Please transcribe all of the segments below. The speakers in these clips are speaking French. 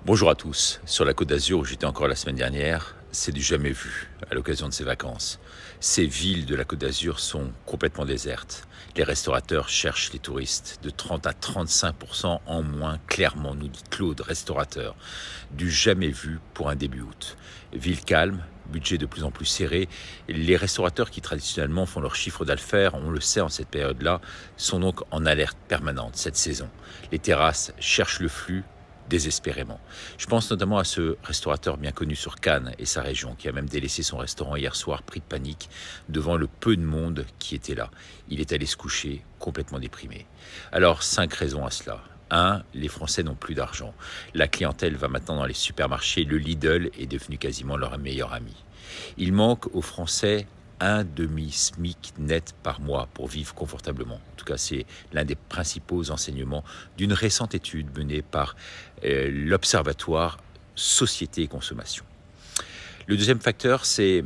Bonjour à tous. Sur la Côte d'Azur où j'étais encore la semaine dernière, c'est du jamais vu à l'occasion de ces vacances. Ces villes de la Côte d'Azur sont complètement désertes. Les restaurateurs cherchent les touristes de 30 à 35% en moins, clairement, nous dit Claude, restaurateur. Du jamais vu pour un début août. Ville calme, budget de plus en plus serré. Les restaurateurs qui traditionnellement font leur chiffre d'affaires, on le sait en cette période-là, sont donc en alerte permanente cette saison. Les terrasses cherchent le flux désespérément. Je pense notamment à ce restaurateur bien connu sur Cannes et sa région, qui a même délaissé son restaurant hier soir, pris de panique, devant le peu de monde qui était là. Il est allé se coucher complètement déprimé. Alors, 5 raisons à cela. 1. Les Français n'ont plus d'argent. La clientèle va maintenant dans les supermarchés. Le Lidl est devenu quasiment leur meilleur ami. Il manque aux Français un demi-SMIC net par mois pour vivre confortablement. En tout cas, c'est l'un des principaux enseignements d'une récente étude menée par l'Observatoire Société et Consommation. Le deuxième facteur, c'est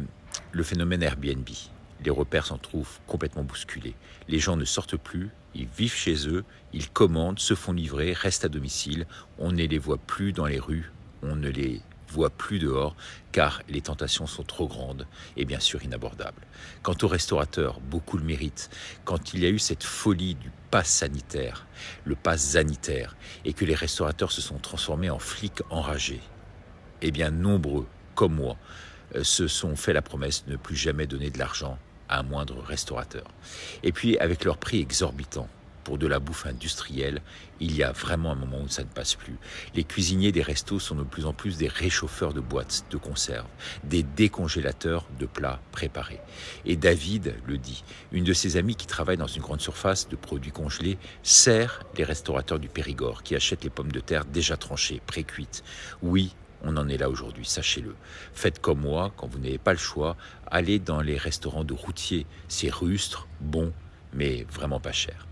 le phénomène Airbnb. Les repères s'en trouvent complètement bousculés. Les gens ne sortent plus, ils vivent chez eux, ils commandent, se font livrer, restent à domicile. On ne les voit plus dans les rues, on ne les voit plus dehors, car les tentations sont trop grandes et bien sûr inabordables. Quant aux restaurateurs, beaucoup le méritent. Quand il y a eu cette folie du pass sanitaire, le pass sanitaire, et que les restaurateurs se sont transformés en flics enragés, eh bien nombreux, comme moi, se sont fait la promesse de ne plus jamais donner de l'argent à un moindre restaurateur. Et puis, avec leurs prix exorbitants pour de la bouffe industrielle, il y a vraiment un moment où ça ne passe plus. Les cuisiniers des restos sont de plus en plus des réchauffeurs de boîtes de conserve, des décongélateurs de plats préparés. Et David le dit, une de ses amies qui travaille dans une grande surface de produits congelés sert les restaurateurs du Périgord qui achètent les pommes de terre déjà tranchées, pré-cuites. Oui, on en est là aujourd'hui, sachez-le. Faites comme moi, quand vous n'avez pas le choix, allez dans les restaurants de routiers. C'est rustre, bon, mais vraiment pas cher.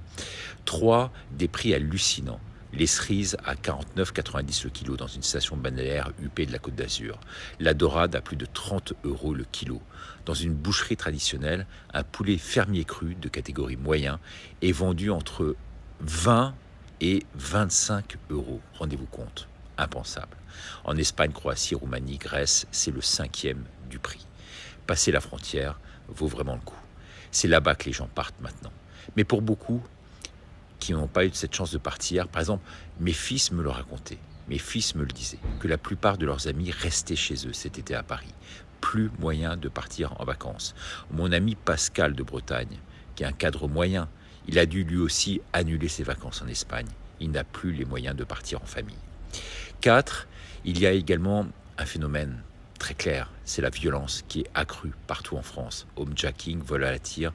3. Des prix hallucinants. Les cerises à 49,90 le kilo dans une station balnéaire huppée de la Côte d'Azur. La dorade à plus de 30 € le kilo. Dans une boucherie traditionnelle, un poulet fermier cru de catégorie moyen est vendu entre 20 et 25 €. Rendez-vous compte. Impensable. En Espagne, Croatie, Roumanie, Grèce, c'est le 5e du prix. Passer la frontière vaut vraiment le coup. C'est là-bas que les gens partent maintenant. Mais pour beaucoup qui n'ont pas eu cette chance de partir, par exemple, mes fils me le racontaient, mes fils me le disaient, que la plupart de leurs amis restaient chez eux cet été à Paris. Plus moyen de partir en vacances. Mon ami Pascal de Bretagne, qui est un cadre moyen, il a dû lui aussi annuler ses vacances en Espagne. Il n'a plus les moyens de partir en famille. 4. Il y a également un phénomène très clair, c'est la violence qui est accrue partout en France. Homejacking, vol à la tire.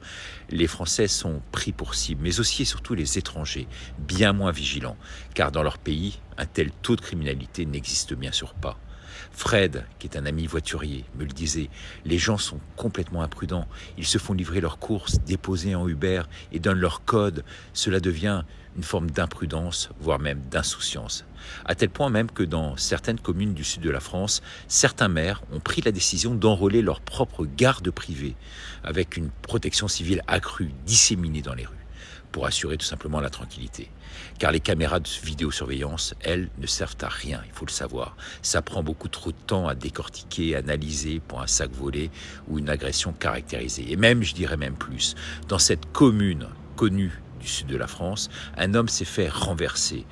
Les Français sont pris pour cible, mais aussi et surtout les étrangers, bien moins vigilants, car dans leur pays, un tel taux de criminalité n'existe bien sûr pas. Fred, qui est un ami voiturier, me le disait, les gens sont complètement imprudents. Ils se font livrer leurs courses, déposées en Uber et donnent leur code. Cela devient une forme d'imprudence, voire même d'insouciance. À tel point même que dans certaines communes du sud de la France, certains maires ont pris la décision d'enrôler leur propre garde privée avec une protection civile accrue, disséminée dans les rues, pour assurer tout simplement la tranquillité. Car les caméras de vidéosurveillance, elles, ne servent à rien, il faut le savoir. Ça prend beaucoup trop de temps à décortiquer, analyser pour un sac volé ou une agression caractérisée. Et même, je dirais même plus, dans cette commune connue du sud de la France, un homme s'est fait renverser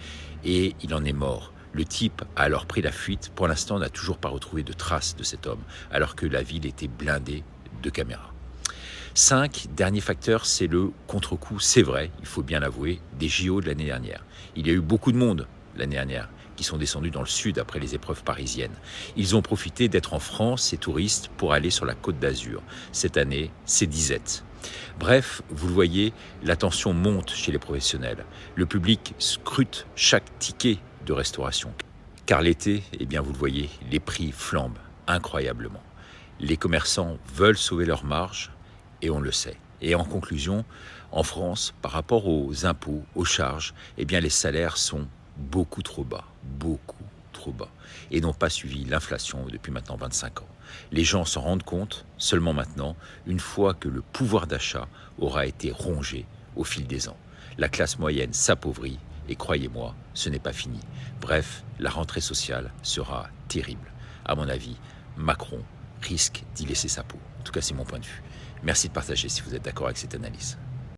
et il en est mort. Le type a alors pris la fuite. Pour l'instant, on n'a toujours pas retrouvé de traces de cet homme, alors que la ville était blindée de caméras. 5. Dernier facteur, c'est le contre-coup, c'est vrai, il faut bien l'avouer, des JO de l'année dernière. Il y a eu beaucoup de monde l'année dernière qui sont descendus dans le sud après les épreuves parisiennes. Ils ont profité d'être en France, ces touristes, pour aller sur la Côte d'Azur. Cette année, c'est disette. Bref, vous le voyez, la tension monte chez les professionnels. Le public scrute chaque ticket de restauration. Car l'été, eh bien vous le voyez, les prix flambent incroyablement. Les commerçants veulent sauver leur marge et on le sait. Et en conclusion, en France, par rapport aux impôts, aux charges, eh bien les salaires sont beaucoup trop bas, et n'ont pas suivi l'inflation depuis maintenant 25 ans. Les gens s'en rendent compte seulement maintenant, une fois que le pouvoir d'achat aura été rongé au fil des ans. La classe moyenne s'appauvrit Et croyez-moi, ce n'est pas fini. Bref, la rentrée sociale sera terrible. À mon avis, Macron risque d'y laisser sa peau. En tout cas, c'est mon point de vue. Merci de partager si vous êtes d'accord avec cette analyse.